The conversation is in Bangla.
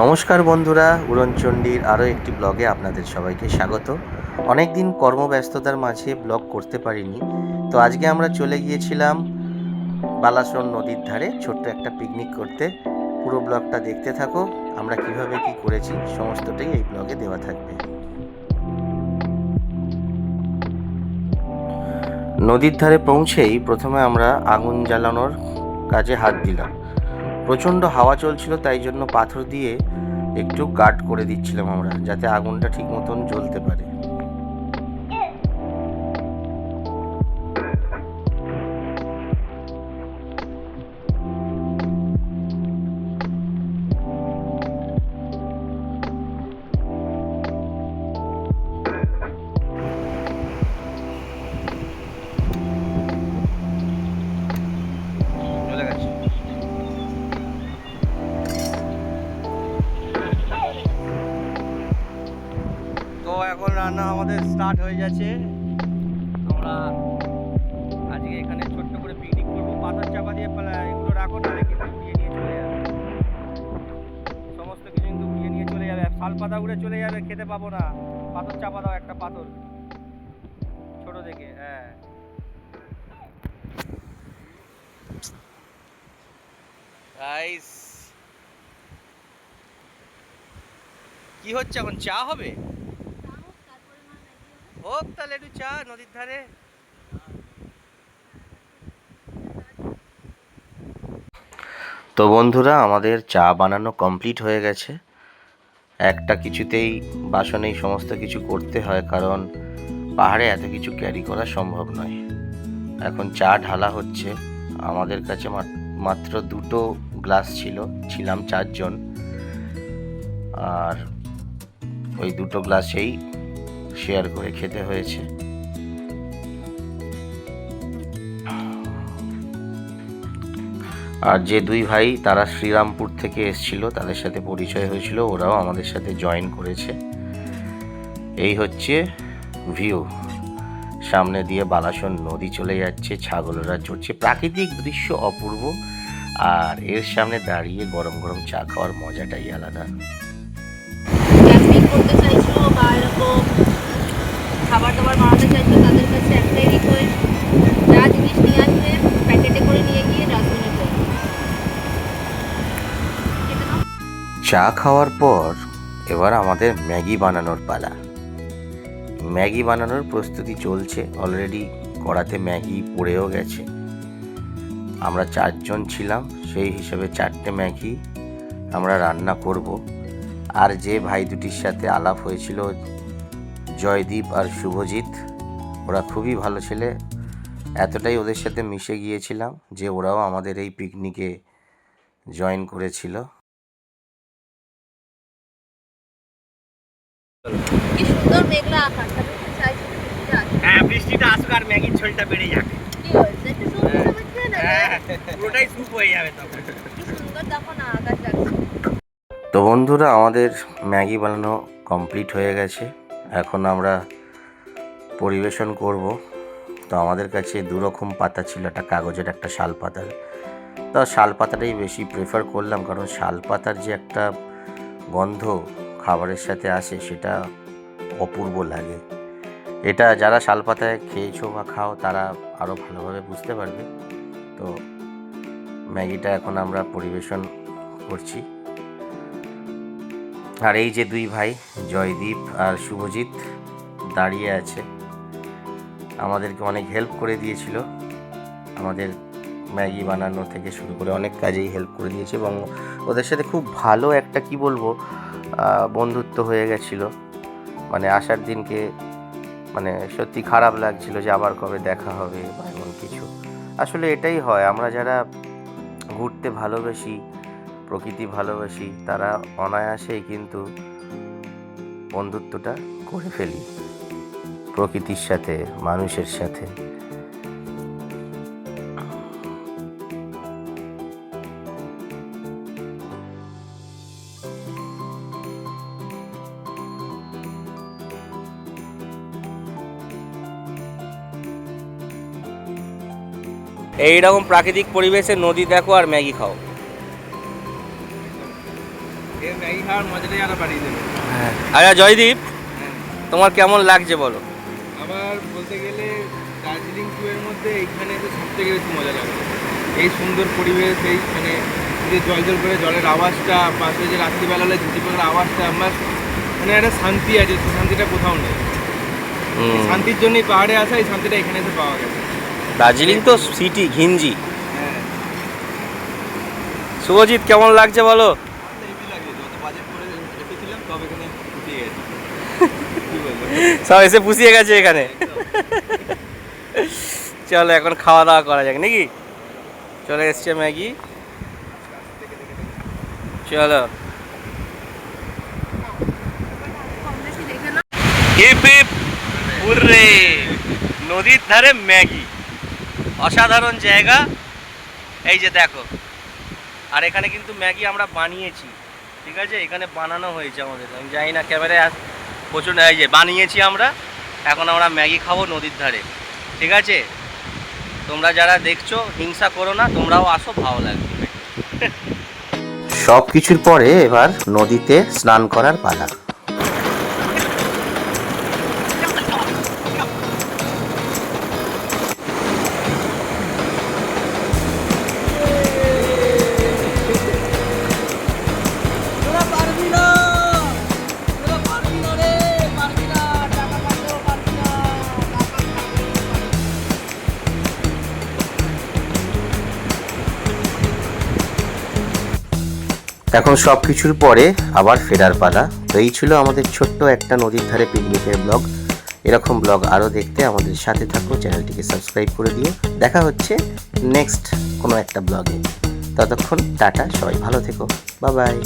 নমস্কার বন্ধুরা, উড়নচণ্ডীর আরও একটি ব্লগে আপনাদের সবাইকে স্বাগত। অনেক দিন কর্মব্যস্ততার মাঝে ব্লগ করতে পারিনি, তো আজকে আমরা চলে গিয়েছিলাম বালাসন নদীর ধারে ছোট্ট একটা পিকনিক করতে। পুরো ব্লগটা দেখতে থাকো, আমরা কিভাবে কি করেছি সমস্তটাই এই ব্লগে দেওয়া থাকবে। নদীর ধারে পৌঁছেই প্রথমে আমরা আগুন জ্বালানোর কাজে হাত দিলাম। প্রচণ্ড হাওয়া চলছিল, তাই জন্য পাথর দিয়ে একটু গার্ড করে দিচ্ছিলাম আমরা, যাতে আগুনটা ঠিক মতন জ্বলতে পারে। তো এখন রান্না আমাদের স্টার্ট হয়ে যাচ্ছে। আমরা আজকে এখানে ছোট্ট করে পিকনিক করবো। পাথর চাপা দিয়ে এগুলো রাখো, না কিন্তু উড়িয়ে নিয়ে চলে যাবে, সমস্ত কিছু কিন্তু উড়িয়ে নিয়ে চলে যাবে। শাল পাতা উড়ে চলে যাবে, খেতে পাবো না। পাথর চাপা দাও, একটা পাথর ছোট দেখে। হ্যাঁ, গাইস কি হচ্ছে এখন? চা হবে? হোক তাহলে একটু চা নদীর ধারে। তো বন্ধুরা, আমাদের চা বানানো কমপ্লিট হয়ে গেছে। একটা কিছুতেই বাসনেই সমস্ত কিছু করতে হয়, কারণ পাহাড়ে এত কিছু ক্যারি করা সম্ভব নয়। এখন চা ঢালা হচ্ছে। আমাদের কাছে মাত্র দুটো গ্লাস ছিলাম 4 জন, আর ওই দুটো গ্লাসেই শেয়ার করে খেতে হয়েছে। আর যে দুই ভাই, তারা শ্রীরামপুর থেকে এসেছিল, তাদের সাথে পরিচয় হয়েছিল, ওরাও আমাদের সাথে জয়েন করেছে। এই হচ্ছে ভিউ, সামনে দিয়ে বালাসন নদী চলে যাচ্ছে, ছাগলরা চড়ছে, প্রাকৃতিক দৃশ্য অপূর্ব। আর এর সামনে দাঁড়িয়ে গরম গরম চা খাওয়ার মজাটাই আলাদা। ক্যাম্পিং করতে চাইছো বা এরকম খাবার দাবার বানাতে চাইছো, তাদের কাছে একটাই রিকোয়েস্ট, যা জিনিস নিয়ে আসবে প্যাকেটে করে নিয়ে গিয়ে ডাস্টবিনে ফেলবে। চা খাওয়ার পর এবার আমাদের ম্যাগি বানানোর পালা। ম্যাগি বানানোর প্রস্তুতি চলছে, অলরেডি কড়াতে ম্যাগি পড়েও গেছে। আমরা 4 জন ছিলাম, সেই হিসেবে 4টে ম্যাগি আমরা রান্না করব। আর যে ভাই দুটির সাথে আলাপ হয়েছিল, জয়দীপ আর শুভজিৎ, ওরা খুবই ভালো ছেলে। এতটাই ওদের সাথে মিশে গিয়েছিলাম যে ওরাও আমাদের এই পিকনিকে জয়েন করেছিল। কি সুন্দর মেঘলা আকাশ, আমি একটু চাইছি বৃষ্টিটা আসুক। হ্যাঁ, বৃষ্টিটা আসুক আর ম্যাগির ঝোলটা বেড়ে যাক। কি হয়েছে, একটু স্যুপ হিসেবে খেয়ে নেবে। পুরোটাই স্যুপ হয়ে যাবে তখন। কি সুন্দর দেখো না আকাশ লাগছে। তো বন্ধুরা, আমাদের ম্যাগি বানানো কমপ্লিট হয়ে গেছে। এখন আমরা পরিবেশন করব। তো আমাদের কাছে 2 রকম পাতা ছিল, একটা কাগজের, একটা শাল পাতার। তো শাল পাতাটাই বেশি প্রেফার করলাম, কারণ শাল পাতার যে একটা গন্ধ খাবারের সাথে আসে, সেটা অপূর্ব লাগে। এটা যারা শাল পাতায় খেয়েছো বা খাও, তারা আরও ভালোভাবে বুঝতে পারবে। তো ম্যাগিটা এখন আমরা পরিবেশন করছি। আর এই যে 2 ভাই, জয়দীপ আর শুভজিৎ, দাঁড়িয়ে আছে, আমাদেরকে অনেক হেল্প করে দিয়েছিল। আমাদের ম্যাগি বানানো থেকে শুরু করে অনেক কাজেই হেল্প করে দিয়েছে, এবং ওদের সাথে খুব ভালো একটা কি বলবো বন্ধুত্ব হয়ে গেছিলো। মানে আসার দিনকে মানে সত্যি খারাপ লাগছিল যে আবার কবে দেখা হবে বা এমন কিছু। আসলে এটাই হয়, আমরা যারা ঘুরতে ভালোবাসি, প্রকৃতি ভালোবাসি, তারা অনায়াসেই কিন্তু বন্ধুত্বটা করে ফেলি প্রকৃতির সাথে, মানুষের সাথে। এইরকম প্রাকৃতিক পরিবেশে নদী দেখো আর ম্যাগি খাও, এই ম্যাগি খাওয়ার মজাটাই আরো বাড়িয়ে দেবে। আচ্ছা জয়দীপ, তোমার কেমন লাগছে বলো? আবার বলতে গেলে দার্জিলিং ট্যুরের মধ্যে এইখানে তো সব থেকে বেশি মজা লাগে। এই সুন্দর পরিবেশ, এই মানে যে জল জল করে জলের আওয়াজটা, পাশে যে রাত্রিবেলা হলে ঝিঝি পোকার আওয়াজটা, আমার মানে একটা শান্তি আছে, সেই শান্তিটা কোথাও নেই। শান্তির জন্যই পাহাড়ে আসা, এই শান্তিটা এখানে এসে পাওয়া গেছে। দার্জিলিং তো সিটি ঘিঞ্জি। হ্যাঁ, শুভজিৎ কেমন লাগছে বলো? হেভি লাগে। যত বাজেট করে এসেছিলাম সব এখানে উঠিয়ে গেছে। কি বলবো? সব এসে পুষিয়ে গেছে এখানে। চলো এখন খাওয়া দাওয়া করা যাক নাকি? চলে এসছে ম্যাগি, চলো। হিপ হিপ হুররে, নদীর ধারে ম্যাগি, অসাধারণ জায়গা। এই যে দেখো, আর এখানে কিন্তু ম্যাগি আমরা বানিয়েছি, ঠিক আছে? এখানে বানানো হয়েছে আমাদের, আমি জানি না ক্যামেরায় প্রচুর। এই যে বানিয়েছি আমরা, এখন আমরা ম্যাগি খাবো নদীর ধারে, ঠিক আছে? তোমরা যারা দেখছো হিংসা করো না, তোমরাও আসো, ভালো লাগবে। সব কিছুর পরে এবার নদীতে স্নান করার পালা। এখন সব কিছুর পরে আবার ফেরার পালা। তো এই ছিল আমাদের ছোট্ট একটা নদীর ধারে পিকনিকের ব্লগ। এরকম ব্লগ আরও দেখতে আমাদের সাথে থাকো, চ্যানেলটিকে সাবস্ক্রাইব করে দিও। দেখা হচ্ছে নেক্সট কোনো একটা ব্লগে। ততক্ষণ টাটা, সবাই ভালো থেকো, বাই বাই।